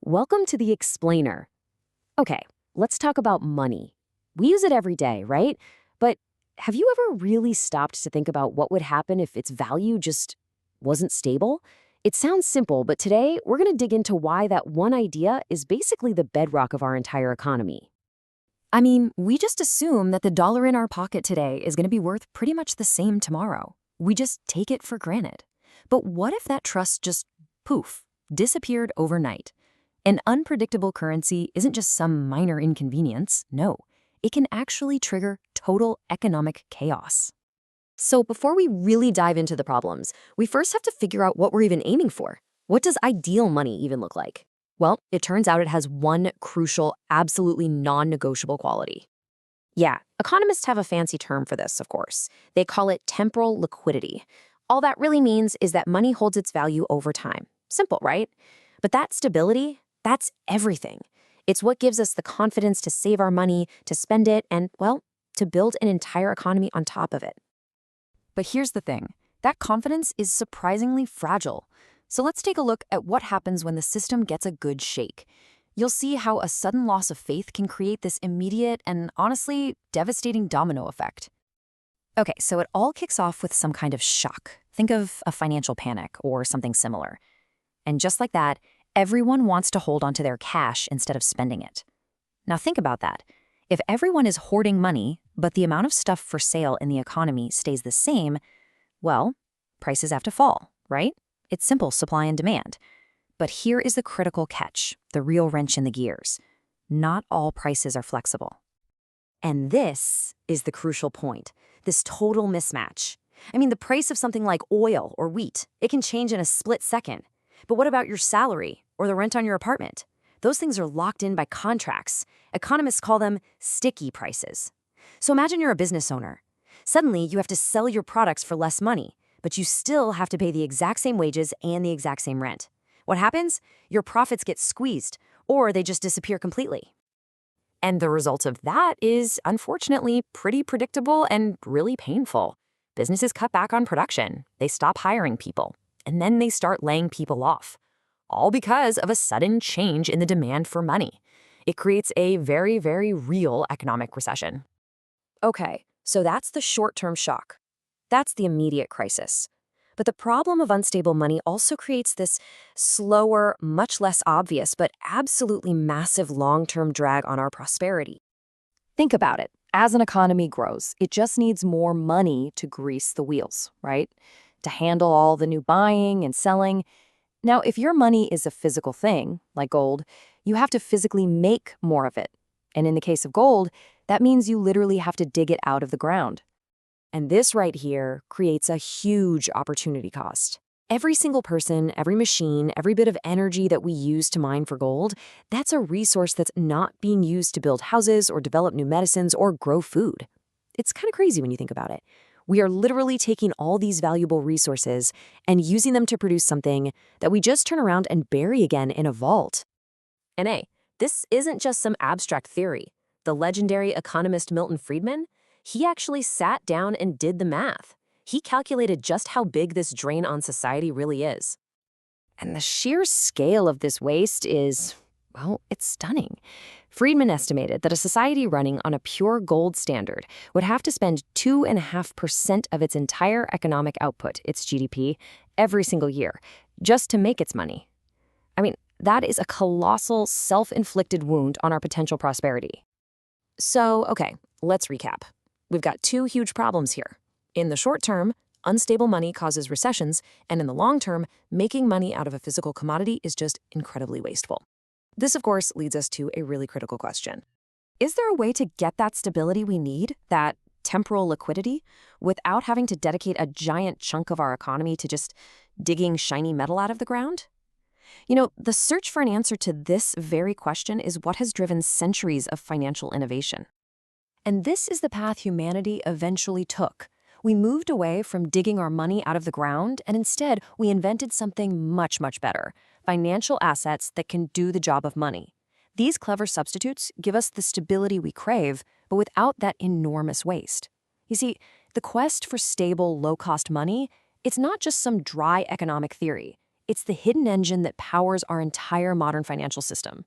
Welcome to the Explainer. Okay, let's talk about money. We use it every day, right? But have you ever really stopped to think about what would happen if its value just wasn't stable? It sounds simple, but today we're going to dig into why that one idea is basically the bedrock of our entire economy. I mean, we just assume that the dollar in our pocket today is going to be worth pretty much the same tomorrow. We just take it for granted. But what if that trust just poof, disappeared overnight? An unpredictable currency isn't just some minor inconvenience, no. It can actually trigger total economic chaos. So before we really dive into the problems, we first have to figure out what we're even aiming for. What does ideal money even look like? Well, it turns out it has one crucial, absolutely non-negotiable quality. Yeah, economists have a fancy term for this, of course. They call it temporal liquidity. All that really means is that money holds its value over time. Simple, right? But that stability, that's everything. It's what gives us the confidence to save our money, to spend it, and, well, to build an entire economy on top of it. But here's the thing. That confidence is surprisingly fragile. So let's take a look at what happens when the system gets a good shake. You'll see how a sudden loss of faith can create this immediate and, honestly, devastating domino effect. Okay, so it all kicks off with some kind of shock. Think of a financial panic or something similar. And just like that, everyone wants to hold onto their cash instead of spending it. Now think about that. If everyone is hoarding money, but the amount of stuff for sale in the economy stays the same, well, prices have to fall, right? It's simple supply and demand. But here is the critical catch, the real wrench in the gears. Not all prices are flexible. And this is the crucial point, this total mismatch. I mean, the price of something like oil or wheat, it can change in a split second. But what about your salary or the rent on your apartment? Those things are locked in by contracts. Economists call them sticky prices. So imagine you're a business owner. Suddenly, you have to sell your products for less money, but you still have to pay the exact same wages and the exact same rent. What happens? Your profits get squeezed, or they just disappear completely. And the result of that is, unfortunately, pretty predictable and really painful. Businesses cut back on production. They stop hiring people. And then they start laying people off. All because of a sudden change in the demand for money. It creates a very, very real economic recession. Okay, so that's the short-term shock. That's the immediate crisis. But the problem of unstable money also creates this slower, much less obvious, but absolutely massive long-term drag on our prosperity. Think about it. As an economy grows, it just needs more money to grease the wheels, right? To handle all the new buying and selling. Now, if your money is a physical thing, like gold, you have to physically make more of it. And in the case of gold, that means you literally have to dig it out of the ground. And this right here creates a huge opportunity cost. Every single person, every machine, every bit of energy that we use to mine for gold, that's a resource that's not being used to build houses or develop new medicines or grow food. It's kind of crazy when you think about it. We are literally taking all these valuable resources and using them to produce something that we just turn around and bury again in a vault. And hey, this isn't just some abstract theory. The legendary economist Milton Friedman, he actually sat down and did the math. He calculated just how big this drain on society really is. And the sheer scale of this waste is, well, it's stunning. Friedman estimated that a society running on a pure gold standard would have to spend 2.5% of its entire economic output, its GDP, every single year, just to make its money. I mean, that is a colossal self-inflicted wound on our potential prosperity. So, okay, let's recap. We've got two huge problems here. In the short term, unstable money causes recessions, and in the long term, making money out of a physical commodity is just incredibly wasteful. This, of course, leads us to a really critical question. Is there a way to get that stability we need, that temporal liquidity, without having to dedicate a giant chunk of our economy to just digging shiny metal out of the ground? You know, the search for an answer to this very question is what has driven centuries of financial innovation. And this is the path humanity eventually took. We moved away from digging our money out of the ground, and instead we invented something much, much better: financial assets that can do the job of money. These clever substitutes give us the stability we crave, but without that enormous waste. You see, the quest for stable, low-cost money, it's not just some dry economic theory. It's the hidden engine that powers our entire modern financial system.